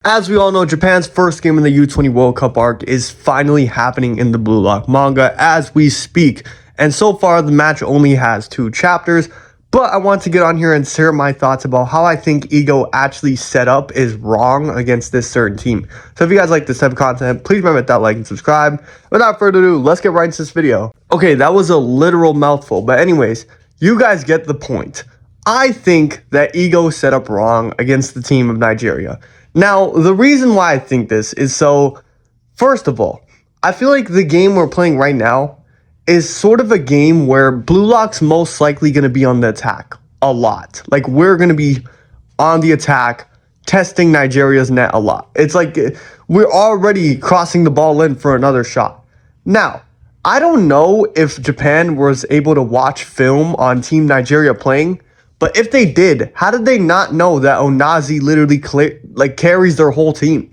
As we all know, Japan's first game in the U20 World Cup arc is finally happening in the Blue Lock manga as we speak. And so far, the match only has 2 chapters. But I want to get on here and share my thoughts about how I think Ego actually set up is wrong against this certain team. So if you guys like this type of content, please remember to like and subscribe. Without further ado, let's get right into this video. Okay, that was a literal mouthful. But anyways, you guys get the point. I think that Ego set up wrong against the team of Nigeria. Now, the reason why I think this is first of all, I feel like the game we're playing right now is sort of a game where Blue Lock's most likely going to be on the attack a lot. Like, we're going to be on the attack, testing Nigeria's net a lot. It's like we're already crossing the ball in for another shot. Now, I don't know if Japan was able to watch film on Team Nigeria playing, but if they did, how did they not know that Onazi literally carries their whole team?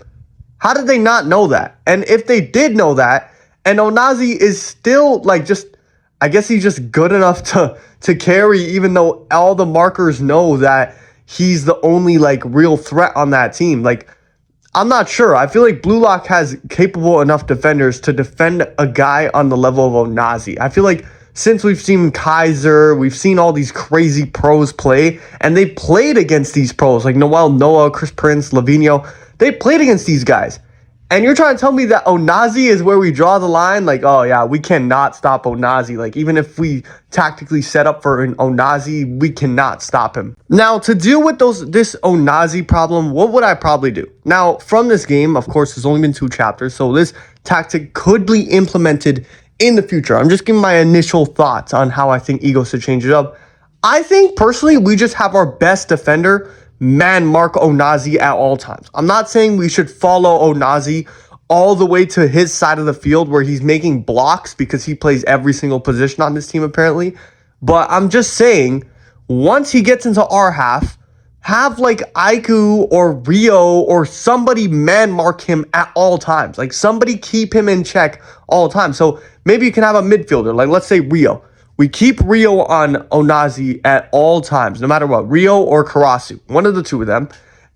How did they not know that? And if they did know that, and Onazi is still I guess he's just good enough to carry, even though all the markers know that he's the only real threat on that team. I'm not sure. I feel like Blue Lock has capable enough defenders to defend a guy on the level of Onazi. I feel like since we've seen Kaiser, we've seen all these crazy pros play, and they played against these pros like Noel Noah, Chris Prince, Lavinho. They played against these guys. And you're trying to tell me that Onazi is where we draw the line? Oh yeah, we cannot stop Onazi. Even if we tactically set up for an Onazi, we cannot stop him. Now, to deal with this Onazi problem, what would I probably do? Now, from this game, of course, there's only been 2 chapters, so this tactic could be implemented in the future. I'm just giving my initial thoughts on how I think Ego should change it up. I think, personally, we just have our best defender man mark Onazi at all times. I'm not saying we should follow Onazi all the way to his side of the field where he's making blocks because he plays every single position on this team apparently. But I'm just saying, once he gets into our half, have Aiku or Rio or somebody man mark him at all times. Somebody keep him in check all the time. So maybe you can have a midfielder, let's say Rio. We keep Rio on Onazi at all times, no matter what, Rio or Karasu, one of the 2 of them.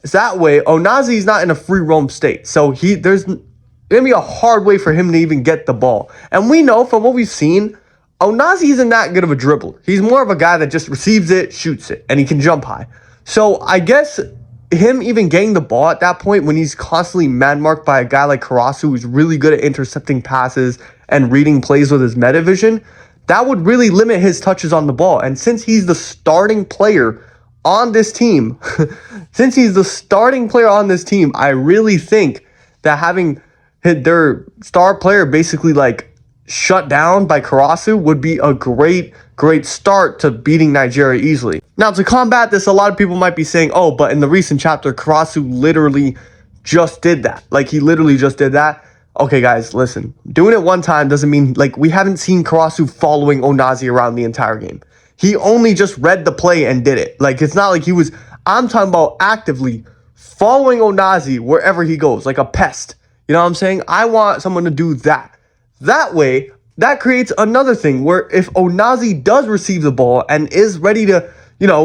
So that way, Onazi is not in a free roam state. So there's going to be a hard way for him to even get the ball. And we know from what we've seen, Onazi isn't that good of a dribbler. He's more of a guy that just receives it, shoots it, and he can jump high. So I guess him even getting the ball at that point when he's constantly man-marked by a guy like Karasu who's really good at intercepting passes and reading plays with his meta vision, that would really limit his touches on the ball. And since he's the starting player on this team, I really think that having their star player basically shut down by Karasu would be a great start to beating Nigeria easily. Now, to combat this, a lot of people might be saying, oh, but in the recent chapter, Karasu literally just did that. He literally just did that. Okay, guys, listen. Doing it one time doesn't mean, we haven't seen Karasu following Onazi around the entire game. He only just read the play and did it. It's not like he was, I'm talking about actively following Onazi wherever he goes, like a pest. You know what I'm saying? I want someone to do that. That way, that creates another thing where if Onazi does receive the ball and is ready to,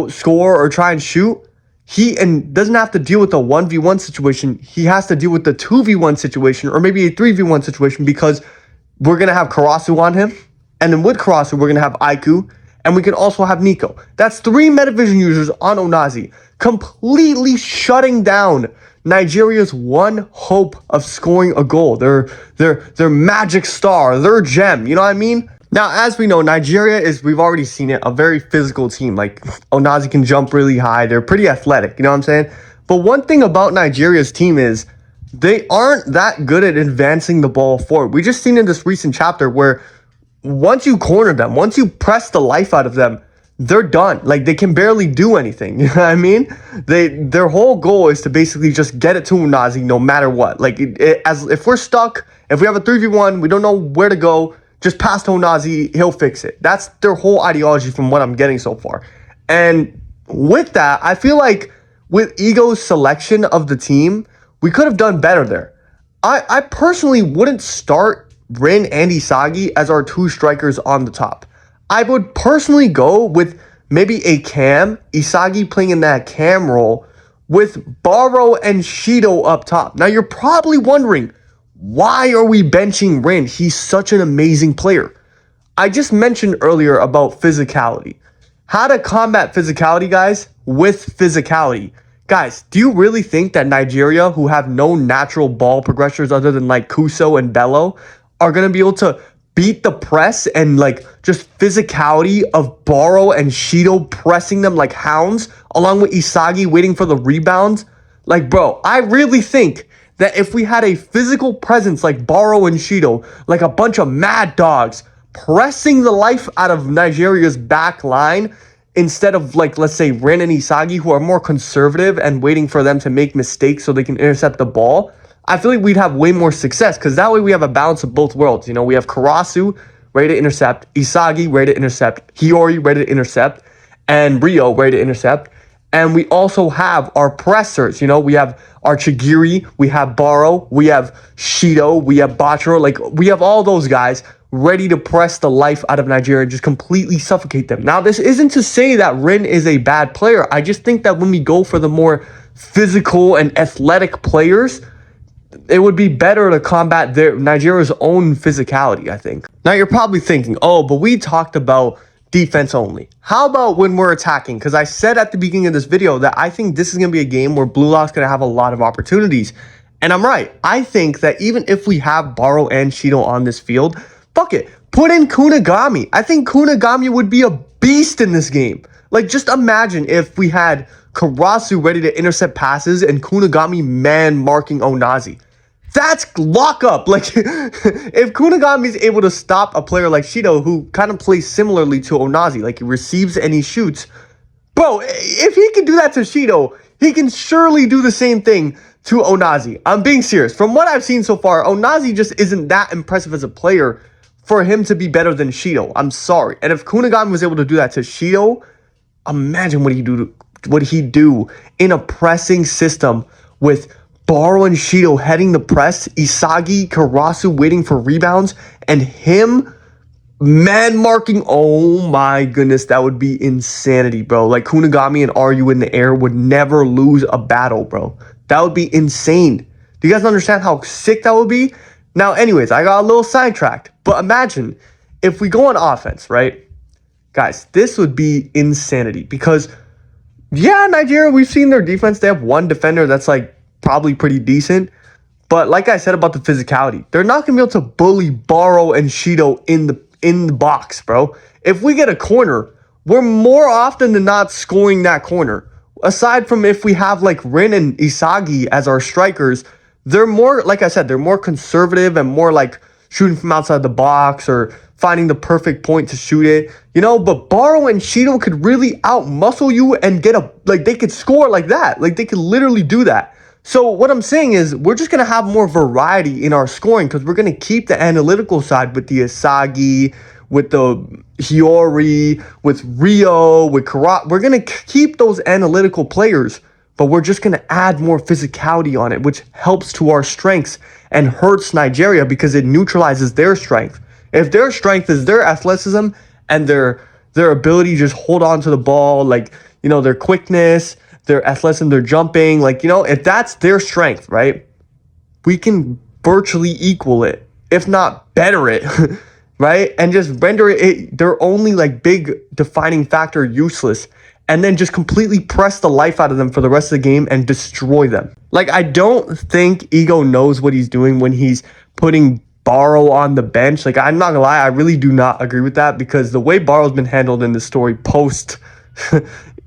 score or try and shoot, he doesn't have to deal with a 1v1 situation. He has to deal with the 2v1 situation or maybe a 3v1 situation because we're going to have Karasu on him. And then with Karasu, we're going to have Aiku. And we can also have Nico. That's 3 Metavision users on Onazi, completely shutting down Nigeria's one hope of scoring a goal. Their magic star, their gem. You know what I mean? Now, as we know, Nigeria is, we've already seen it, a very physical team. Onazi can jump really high. They're pretty athletic, you know what I'm saying? But one thing about Nigeria's team is they aren't that good at advancing the ball forward. We just seen in this recent chapter where once you corner them, once you press the life out of them, they're done. They can barely do anything. You know what I mean? Their whole goal is to basically just get it to Onazi no matter what. If we're stuck, if we have a 3v1, we don't know where to go, just pass to Onazi, he'll fix it. That's their whole ideology from what I'm getting so far. And with that, I feel like with Ego's selection of the team, we could have done better there. I personally wouldn't start Rin and Isagi as our 2 strikers on the top. I would personally go with maybe a Cam, Isagi playing in that Cam role, with Baro and Shido up top. Now, you're probably wondering, why are we benching Rin? He's such an amazing player. I just mentioned earlier about physicality. How to combat physicality, guys, with physicality. Guys, do you really think that Nigeria, who have no natural ball progressors other than like Kuso and Bello, are going to be able to beat the press and like just physicality of Baro and Shido pressing them like hounds, along with Isagi waiting for the rebounds? Like, bro, I really think that if we had a physical presence like Baro and Shido, like a bunch of mad dogs pressing the life out of Nigeria's back line, instead of like, let's say, Rin and Isagi, who are more conservative and waiting for them to make mistakes so they can intercept the ball, I feel like we'd have way more success, because that way we have a balance of both worlds. You know, we have Karasu ready to intercept, Isagi ready to intercept, Hiyori ready to intercept, and Rio ready to intercept. And we also have our pressers. You know, we have our Chigiri, we have Baro, we have Shido, we have Bachiro. Like, we have all those guys ready to press the life out of Nigeria and just completely suffocate them. Now, this isn't to say that Rin is a bad player. I just think that when we go for the more physical and athletic players, it would be better to combat Nigeria's own physicality, I think. Now, you're probably thinking, oh, but we talked about defense only. How about when we're attacking? Because I said at the beginning of this video that I think this is going to be a game where Blue Lock's going to have a lot of opportunities. And I'm right. I think that even if we have Baro and Shido on this field, fuck it, put in Kunigami. I think Kunigami would be a beast in this game. Like, just imagine if we had Karasu ready to intercept passes and Kunigami man-marking Onazi. That's lockup. Like, if Kunigami is able to stop a player like Shido, who kind of plays similarly to Onazi, like he receives and he shoots, bro, if he can do that to Shido, he can surely do the same thing to Onazi. I'm being serious. From what I've seen so far, Onazi just isn't that impressive as a player for him to be better than Shido. I'm sorry. And if Kunigami was able to do that to Shido, imagine what he'd do in a pressing system with Baro and Shido heading the press, Isagi, Karasu waiting for rebounds, and him man-marking. Oh my goodness, that would be insanity, bro. Like, Kunigami and RU in the air would never lose a battle, bro. That would be insane. Do you guys understand how sick that would be? Now, anyways, I got a little sidetracked, but imagine if we go on offense, right? Guys, this would be insanity because, yeah, Nigeria, we've seen their defense. They have one defender that's like probably pretty decent. But like I said about the physicality, they're not going to be able to bully Baro and Shido in the box, bro. If we get a corner, we're more often than not scoring that corner. Aside from if we have like Rin and Isagi as our strikers, they're more, like I said, they're more conservative and more like shooting from outside the box or finding the perfect point to shoot it, you know. But Baro and Shido could really out-muscle you and they could score like that. Like, they could literally do that. So what I'm saying is we're just going to have more variety in our scoring because we're going to keep the analytical side with the Isagi, with the Hiyori, with Rio, with Karat. We're going to keep those analytical players, but we're just going to add more physicality on it, which helps to our strengths and hurts Nigeria because it neutralizes their strength. If their strength is their athleticism and their ability to just hold on to the ball, like, you know, their quickness, their athleticism, their jumping, like, you know, if that's their strength, right, we can virtually equal it, if not better it, right? And just render it their only like big defining factor useless, and then just completely press the life out of them for the rest of the game and destroy them. Like, I don't think Ego knows what he's doing when he's putting Baro on the bench. Like, I'm not gonna lie, I really do not agree with that because the way Baro's been handled in this story post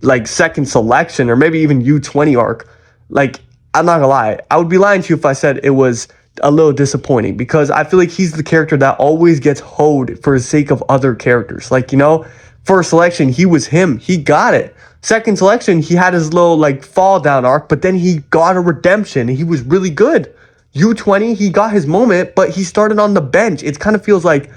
like second selection or maybe even U20 arc, like, I'm not gonna lie, I would be lying to you if I said it was a little disappointing because I feel like he's the character that always gets hoed for the sake of other characters. Like, you know, first selection, he was him, he got it. Second selection, he had his little like fall down arc, but then he got a redemption and he was really good. U20, he got his moment, but he started on the bench. It kind of feels like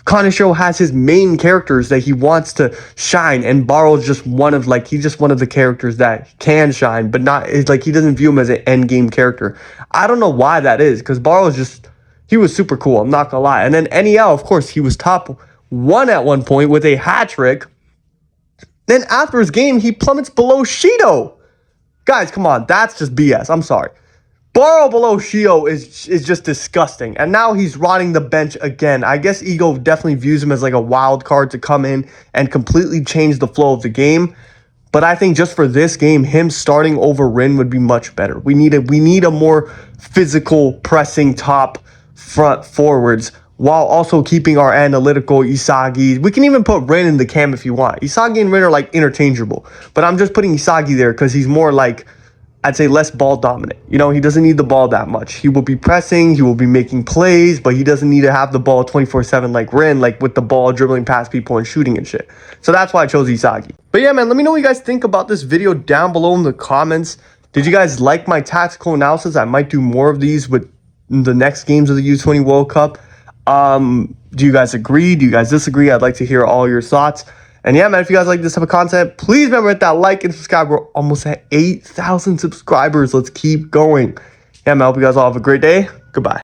Kaneshiro has his main characters that he wants to shine, and Baro's just one of he's just one of the characters that can shine, but not, it's like he doesn't view him as an end game character. I don't know why that is, because Baro's just, he was super cool, I'm not gonna lie. And then NEL, of course, he was top 1 at one point with a hat trick. Then after his game, he plummets below Shido. Guys, come on. That's just BS. I'm sorry. Baro below Shio is just disgusting. And now he's rotting the bench again. I guess Ego definitely views him as like a wild card to come in and completely change the flow of the game. But I think just for this game, him starting over Rin would be much better. We need a more physical pressing top front forwards while also keeping our analytical Isagi. We can even put Rin in the cam if you want. Isagi and Rin are like interchangeable. But I'm just putting Isagi there because he's more like, I'd say, less ball dominant. You know, he doesn't need the ball that much. He will be pressing, he will be making plays, but he doesn't need to have the ball 24/7 like Rin, like with the ball dribbling past people and shooting and shit. So that's why I chose Isagi. But yeah, man, let me know what you guys think about this video down below in the comments. Did you guys like my tactical analysis? I might do more of these with the next games of the U20 World Cup. Do you guys agree? Do you guys disagree? I'd like to hear all your thoughts. And yeah, man, if you guys like this type of content, please remember to hit that like and subscribe. We're almost at 8,000 subscribers. Let's keep going. Yeah, man, I hope you guys all have a great day. Goodbye.